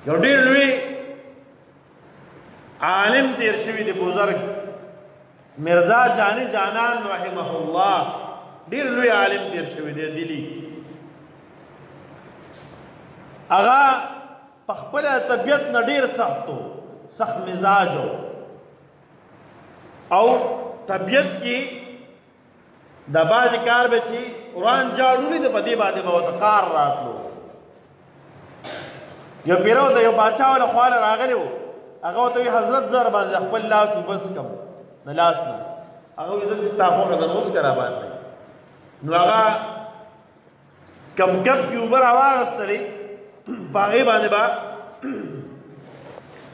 یو ډېر لوی عالم تیر شوي دی بزرګ مرزا جانی جانان رحمه الله ډېر لوی عالم تیر شوي دی دلی هغه په خپله طبیعت نه ډېر سخت و سخت مزاج او طبیعت کې د بعضې کار به چې وران جاړولي د په دې باندې به ورته کار راتلو یو پیرو ته یو باچا والا خواله راغلی و هغه ورته وایي حضرت زه راباندې خپل لاس وبس کم د لاس نه هغه وایي زه چې ستا خوښه ده نو اوس که راباندې نو هغه کم کپ کې اوبه راواغېستلې په هغې باندې به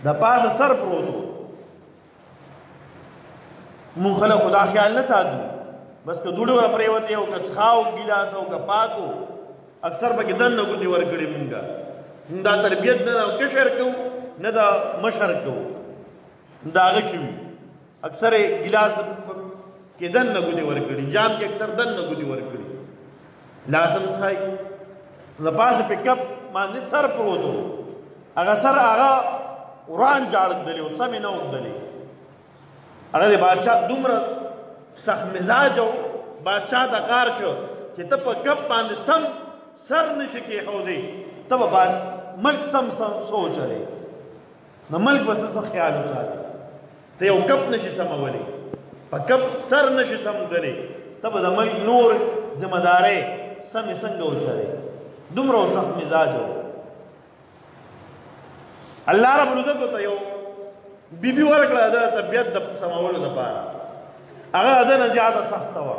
د پاسه سر پروت و مونږ خلک خو دا خیال نه ساتو بس که دوړې ور پرېوتې او که څښاو ګیلاس او که پاک و اکثر پکې دننه ګوتې ورکړې مونږه دا تربیت نه د کشر کوو نه د مشر کوو د هغه کې وي اکثر یې ګیلاس کې دننه ګوتې ورکړي جام کې اکثر دننه ګوتې ورکړي لاس هم څښئ د پاسه پې کپ باندې سر پروت و هغه سر هغه وران جاړدلی و سمې نه اوږدلی هغه د بادشاه دومره سخت مزاج و بادشاه ته کار شو چې ته په کپ باندې سم سر نشي کېښودی ته به ملک سم سوچلی نو ملک به څه خیال وساتي ته یو کپ نشي سمولی په کپ سر نشي سمدلی ته به د ملک نور ذمهدارۍ سمې څنګه وچلی دومره سخت مزاج و الله رب العزت ورته یو بیبي ورکړه د طبیعت د سمولو دپاره هغه د نه زیاته سخته وه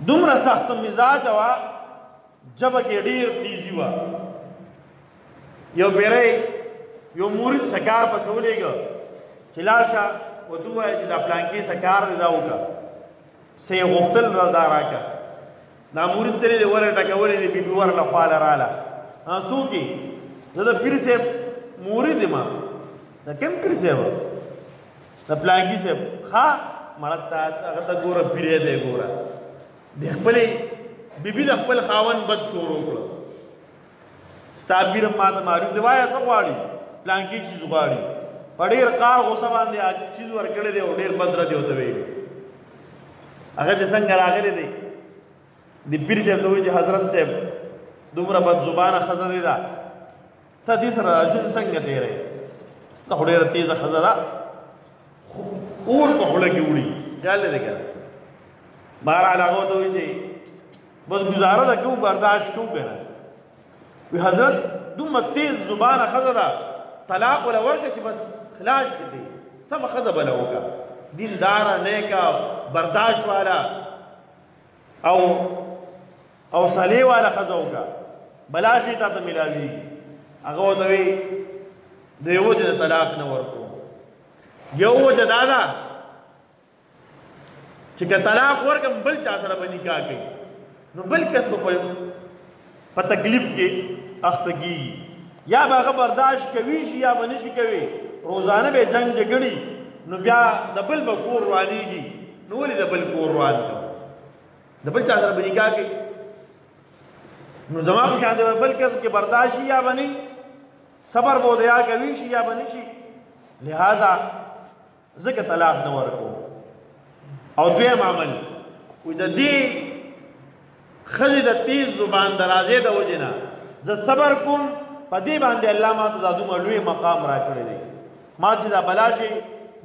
دومره سخته مزاجه وه جبه کې ډېر تیزي وه یو بیری یو مورید سکار پسې ولېږه چې لاړ شه ورته ووایه چې دا پلانکې سکار دی دا وکړه څه یې غوښتل دا راکړه دا مورید ته یې ورې ټکولې دي بیبي ورله خواله راله څوک یې زه د پیر صاحب مورید یم د کوم پیر صاحب د پلانکي صاحب ښه مړه هغه ته ګوره پیری دی ګوره د خپلې بیبي د خپل خاوند بد شروع کړه ستا پیر هم ماته معلوم دی وایه څه غواړي پلانکي چیز غواړي په ډېر قار غوسه باندې چیز ورکړی دی او ډېر بد ردی ورته ویلي هغه چې څنګه راغلی دی د پیر صاحب ته وایي چې حضرت صاحب دومره بد زبانه ښځه دی ده ته دې سره ژوند څنګه تېروې دا خو ډېره تېزه ښځه ده اور په خوله کې وړي خیال دی که نه بهرحال هغه ورته وایي چې بس گزاره ده کوو برداشت کوو که نه وی حضرت دومره تیز زبانه ښځه ده طلاق وله ورکړه چې بس خلاص شي دی سمه ښځه به له وکړه دینداره نیکه برداشت والا او حوصلې والا ښځه وکړه بلا شي تا ته میلاویږي هغه ورته وایي د یو وجې د طلاق نه ورکوم یو وجه دا ده چې که طلاق ورکړم بل چا سره به نکاح کوي نو بل کس به په تکلیف کې اخته کېږي یا به هغه برداشت کوي شي یا به نشي کوي روزانه به جنګ جګړې نو بیا د بل به کور روانېږي نو ولې د بل کور روان کړم د بل چا سره به نکاح کوي نو زما په شان دی بل کس کې برداشت شي یا به نه صبر به ورته یا کوي شي یا به نشي لہذا ځکه طلاق نه ورکوم او دویم عمل وایي د دې ښځې د تیز زبان درازې د وجې نه زه صبر کوم په دې باندې الله ما ته دا دومره لوی مقام راکړی دی ما چې دا بلا شي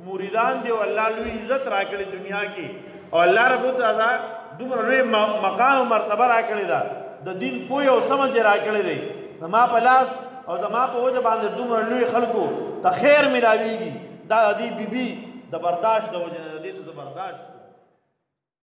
مریدان دی او الله لوی عزت راکړی دنیا کې او الله رب دا دومره لوی مقام او مرتبه راکړې ده د دین پوهې او سمجھ یې راکړی دی زما په لاس او زما په وجه باندې دومره لوی خلکو ته خیر میلاویږي دا د دې بیبي د برداشت د وجې نه د دې د برداشت